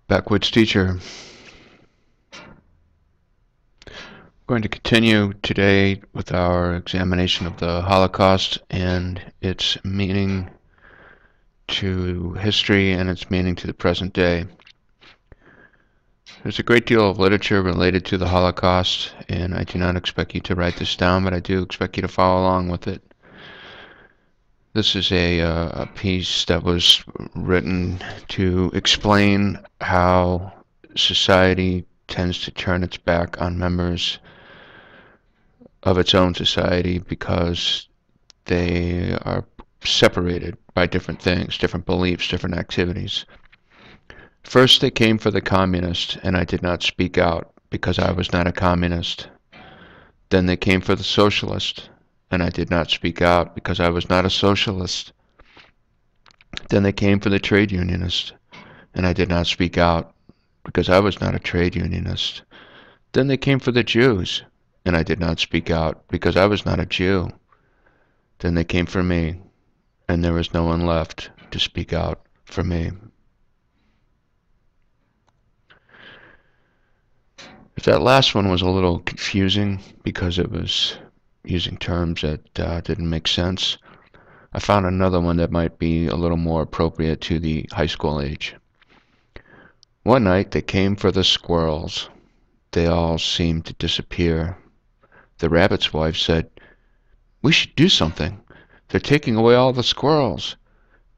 Backwoods Teacher. We're going to continue today with our examination of the Holocaust and its meaning to history and its meaning to the present day. There's a great deal of literature related to the Holocaust, and I do not expect you to write this down, but I do expect you to follow along with it. This is a piece that was written to explain how society tends to turn its back on members of its own society because they are separated by different things, different beliefs, different activities. First, they came for the communist, and I did not speak out because I was not a communist. Then they came for the socialist, and I did not speak out because I was not a socialist. Then they came for the trade unionist, and I did not speak out because I was not a trade unionist. Then they came for the Jews, and I did not speak out because I was not a Jew. Then they came for me, and there was no one left to speak out for me. If that last one was a little confusing because it was using terms that didn't make sense, I found another one that might be a little more appropriate to the high school age. One night they came for the squirrels. They all seemed to disappear. The rabbit's wife said, "We should do something. They're taking away all the squirrels."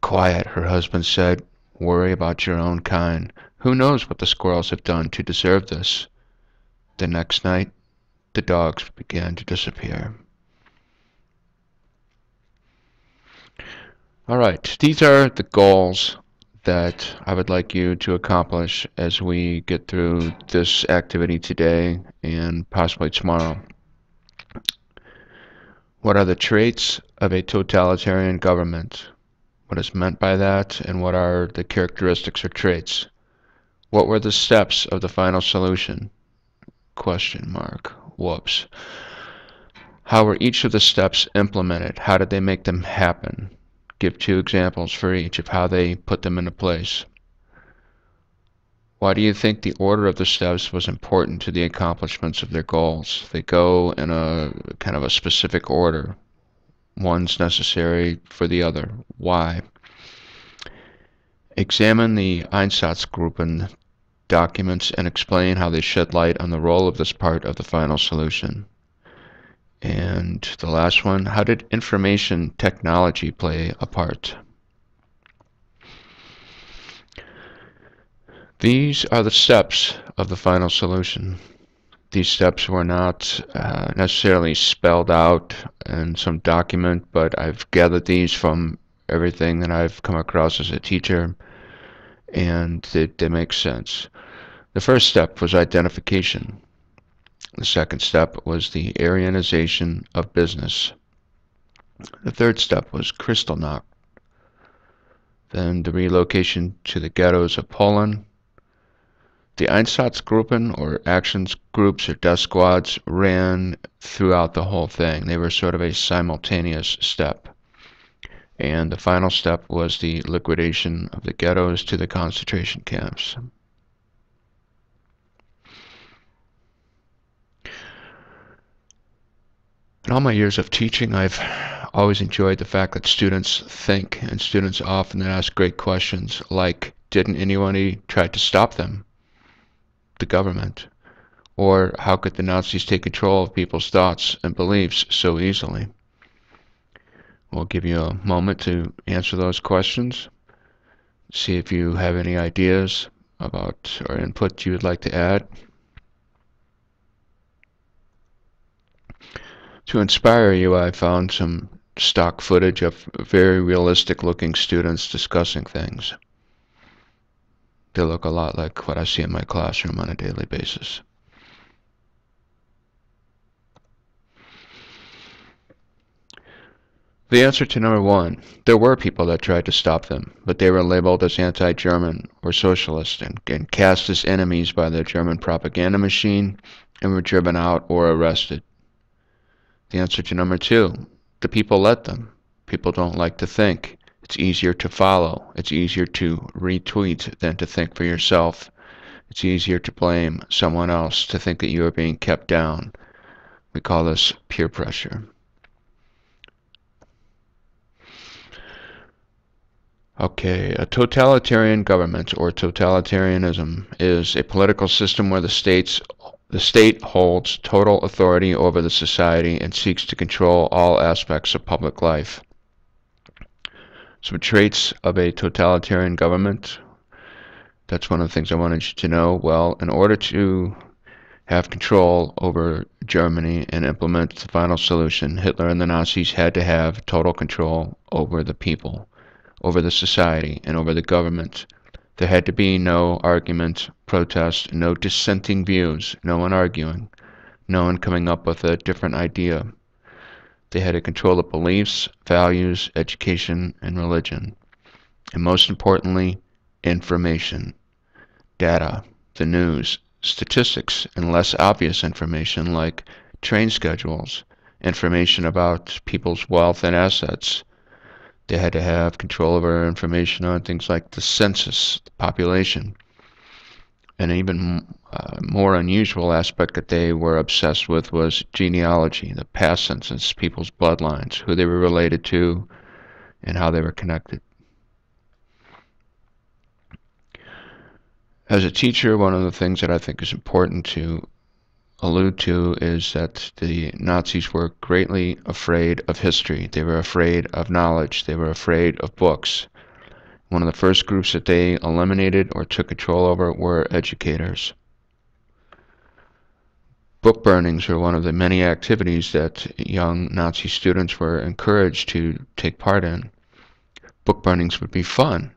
"Quiet," her husband said. "Worry about your own kind. Who knows what the squirrels have done to deserve this?" The next night, the dogs began to disappear. All right, these are the goals that I would like you to accomplish as we get through this activity today and possibly tomorrow. What are the traits of a totalitarian government? What is meant by that, and what are the characteristics or traits? What were the steps of the final solution? Question mark. Whoops. How were each of the steps implemented? How did they make them happen? Give 2 examples for each of how they put them into place. Why do you think the order of the steps was important to the accomplishments of their goals? They go in a kind of a specific order. One's necessary for the other. Why? Examine the Einsatzgruppen documents and explain how they shed light on the role of this part of the final solution. And the last one, how did information technology play a part? These are the steps of the final solution. These steps were not necessarily spelled out in some document, but I've gathered these from everything that I've come across as a teacher, and they make sense. The first step was identification. The second step was the Aryanization of business. The third step was Kristallnacht. Then the relocation to the ghettos of Poland. The Einsatzgruppen, or actions groups or death squads, ran throughout the whole thing. They were sort of a simultaneous step. And the final step was the liquidation of the ghettos to the concentration camps. In all my years of teaching, I've always enjoyed the fact that students think, and students often ask great questions like, didn't anyone try to stop them? The government? Or how could the Nazis take control of people's thoughts and beliefs so easily? We'll give you a moment to answer those questions. See if you have any ideas about or input you would like to add. To inspire you, I found some stock footage of very realistic looking students discussing things. They look a lot like what I see in my classroom on a daily basis. The answer to number 1, there were people that tried to stop them, but they were labeled as anti-German or socialist and cast as enemies by the German propaganda machine and were driven out or arrested. The answer to number 2, the people let them. People don't like to think. It's easier to follow. It's easier to retweet than to think for yourself. It's easier to blame someone else, to think that you are being kept down. We call this peer pressure. Okay, a totalitarian government or totalitarianism is a political system where the state holds total authority over the society and seeks to control all aspects of public life. Some traits of a totalitarian government. That's one of the things I wanted you to know. Well, in order to have control over Germany and implement the final solution, Hitler and the Nazis had to have total control over the people, over the society, and over the government. There had to be no argument, protest, no dissenting views, no one arguing, no one coming up with a different idea. They had to control the beliefs, values, education, and religion. And most importantly, information, data, the news, statistics, and less obvious information like train schedules, information about people's wealth and assets. They had to have control over information on things like the census, the population. An even more unusual aspect that they were obsessed with was genealogy, the past census, people's bloodlines, who they were related to, and how they were connected. As a teacher, one of the things that I think is important to allude to is that the Nazis were greatly afraid of history. They were afraid of knowledge. They were afraid of books. One of the first groups that they eliminated or took control over were educators. Book burnings were one of the many activities that young Nazi students were encouraged to take part in. Book burnings would be fun.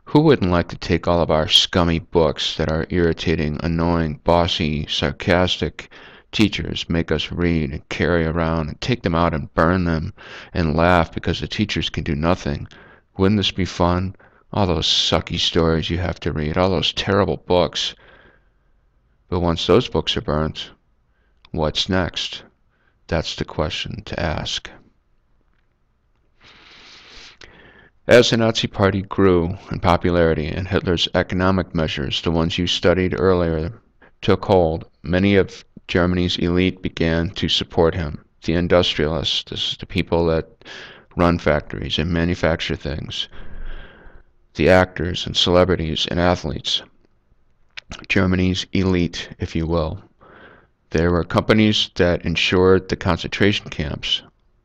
Who wouldn't like to take all of our scummy books that our irritating, annoying, bossy, sarcastic teachers make us read and carry around and take them out and burn them and laugh because the teachers can do nothing? Wouldn't this be fun? All those sucky stories you have to read, all those terrible books. But once those books are burnt, what's next? That's the question to ask. As the Nazi Party grew in popularity and Hitler's economic measures, the ones you studied earlier, took hold, many of Germany's elite began to support him. The industrialists, this is the people that run factories and manufacture things, the actors and celebrities and athletes, Germany's elite, if you will. There were companies that insured the concentration camps.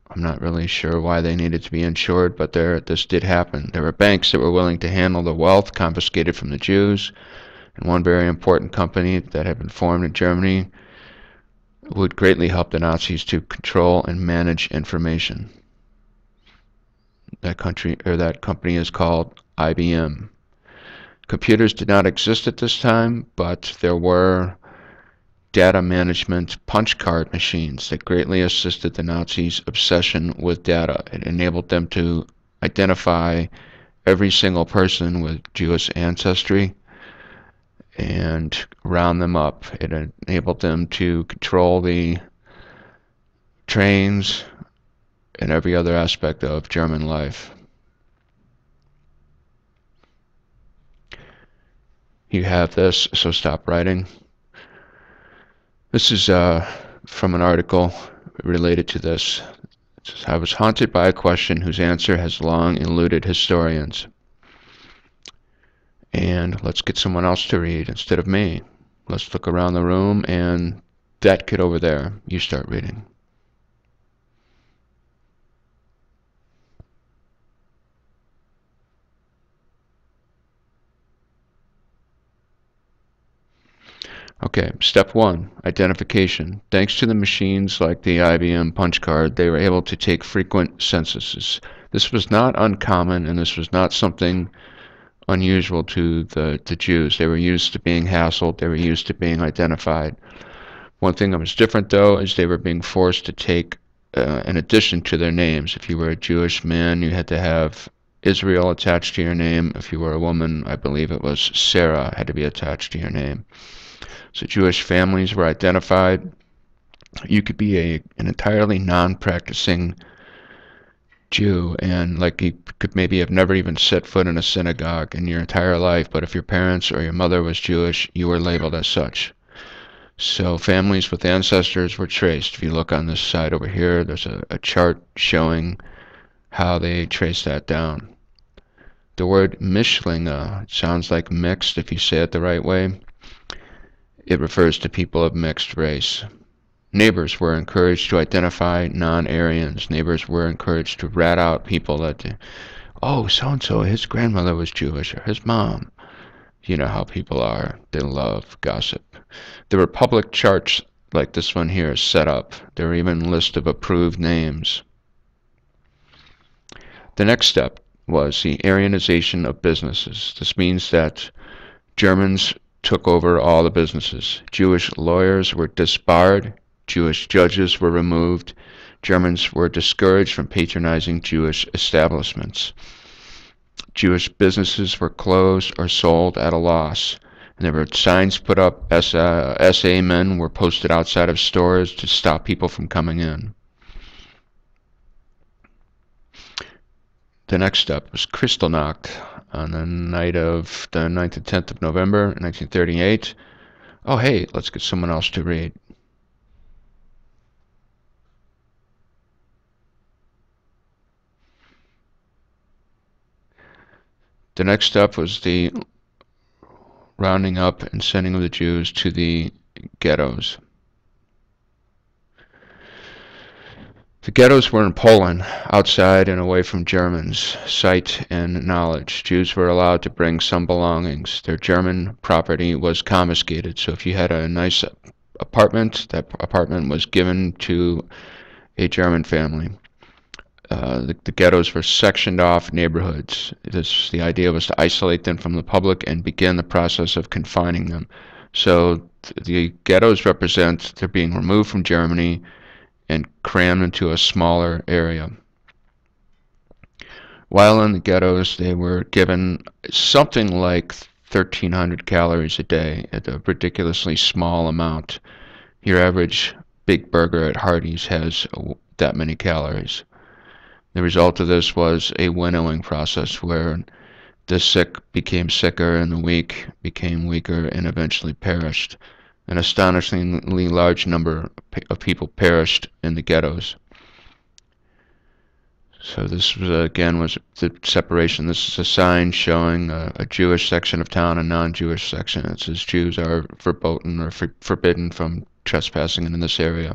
I'm not really sure why they needed to be insured, but this did happen. There were banks that were willing to handle the wealth confiscated from the Jews, and one very important company that had been formed in Germany would greatly help the Nazis to control and manage information. That company is called IBM. Computers did not exist at this time, but there were data management punch card machines that greatly assisted the Nazis' obsession with data. It enabled them to identify every single person with Jewish ancestry and round them up. It enabled them to control the trains and every other aspect of German life. You have this, so stop writing. This is from an article related to this. It says, I was haunted by a question whose answer has long eluded historians. And let's get someone else to read instead of me. Let's look around the room, and that kid over there, you start reading. Okay, step one, identification. Thanks to the machines like the IBM punch card, they were able to take frequent censuses. This was not uncommon, and this was not something unusual to the Jews. They were used to being hassled. They were used to being identified. One thing that was different, though, is they were being forced to take an addition to their names. If you were a Jewish man, you had to have Israel attached to your name. If you were a woman, I believe it was Sarah had to be attached to your name. So Jewish families were identified. You could be an entirely non-practicing Jew, and like you could maybe have never even set foot in a synagogue in your entire life, but if your parents or your mother was Jewish, you were labeled as such. So families with ancestors were traced. If you look on this side over here, there's a chart showing how they traced that down. The word Mischlinge sounds like mixed if you say it the right way. It refers to people of mixed race. Neighbors were encouraged to identify non-Aryans. Neighbors were encouraged to rat out people that, oh, so-and-so, his grandmother was Jewish, or his mom. You know how people are. They love gossip. There were public charts like this one here set up. There were even lists of approved names. The next step was the Aryanization of businesses. This means that Germans took over all the businesses. Jewish lawyers were disbarred. Jewish judges were removed. Germans were discouraged from patronizing Jewish establishments. Jewish businesses were closed or sold at a loss. And there were signs put up. SA men were posted outside of stores to stop people from coming in. The next step was Kristallnacht on the night of the 9th and 10th of November, 1938. Oh, hey, let's get someone else to read. The next step was the rounding up and sending of the Jews to the ghettos. The ghettos were in Poland, outside and away from Germans' sight and knowledge. Jews were allowed to bring some belongings. Their German property was confiscated, so if you had a nice apartment, that apartment was given to a German family. The ghettos were sectioned off neighborhoods. The idea was to isolate them from the public and begin the process of confining them. So the ghettos represent they're being removed from Germany and crammed into a smaller area. While in the ghettos, they were given something like 1,300 calories a day at a ridiculously small amount. Your average big burger at Hardee's has that many calories. The result of this was a winnowing process where the sick became sicker and the weak became weaker and eventually perished. An astonishingly large number of people perished in the ghettos. So this was, again, was the separation. This is a sign showing a Jewish section of town, a non-Jewish section. It says Jews are verboten or forbidden from trespassing in this area.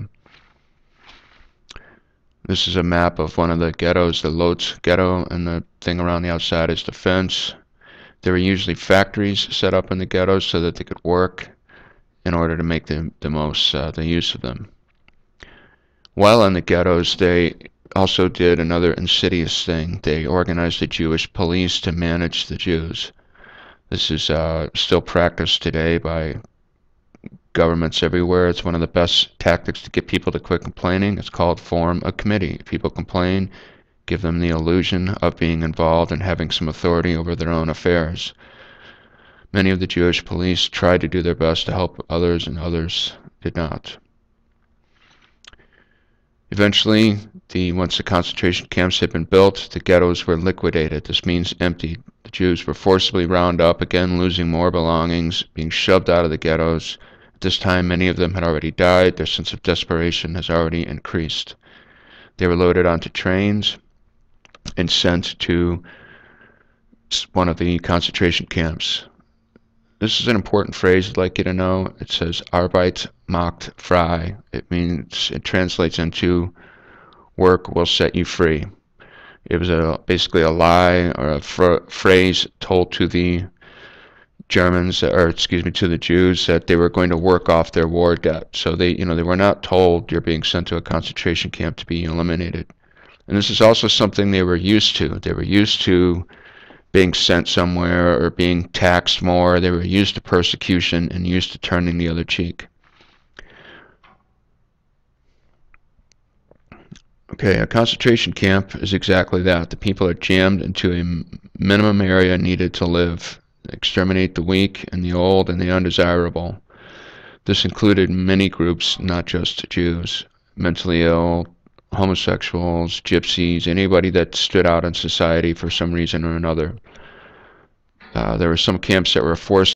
This is a map of one of the ghettos, the Lodz ghetto, and the thing around the outside is the fence. There were usually factories set up in the ghettos so that they could work in order to make the most the use of them. While in the ghettos, they also did another insidious thing. They organized the Jewish police to manage the Jews. This is still practiced today by governments everywhere. It's one of the best tactics to get people to quit complaining. It's called form a committee. If people complain, give them the illusion of being involved and having some authority over their own affairs. Many of the Jewish police tried to do their best to help others, and others did not. Eventually, once the concentration camps had been built, the ghettos were liquidated. This means emptied. The Jews were forcibly rounded up, again losing more belongings, being shoved out of the ghettos. At this time, many of them had already died. Their sense of desperation has already increased. They were loaded onto trains and sent to one of the concentration camps. This is an important phrase I'd like you to know. It says arbeit machtfrei. It translates into work will set you free. It was basically a lie or a phrase told to the Germans, or excuse me, to the Jews, that they were going to work off their war debt. So they were not told you're being sent to a concentration camp to be eliminated. And this is also something they were used to. They were used to being sent somewhere or being taxed more. They were used to persecution and used to turning the other cheek. Okay, a concentration camp is exactly that. The people are jammed into a minimum area needed to live. Exterminate the weak and the old and the undesirable. This included many groups, not just Jews. Mentally ill, homosexuals, gypsies, anybody that stood out in society for some reason or another. There were some camps that were forced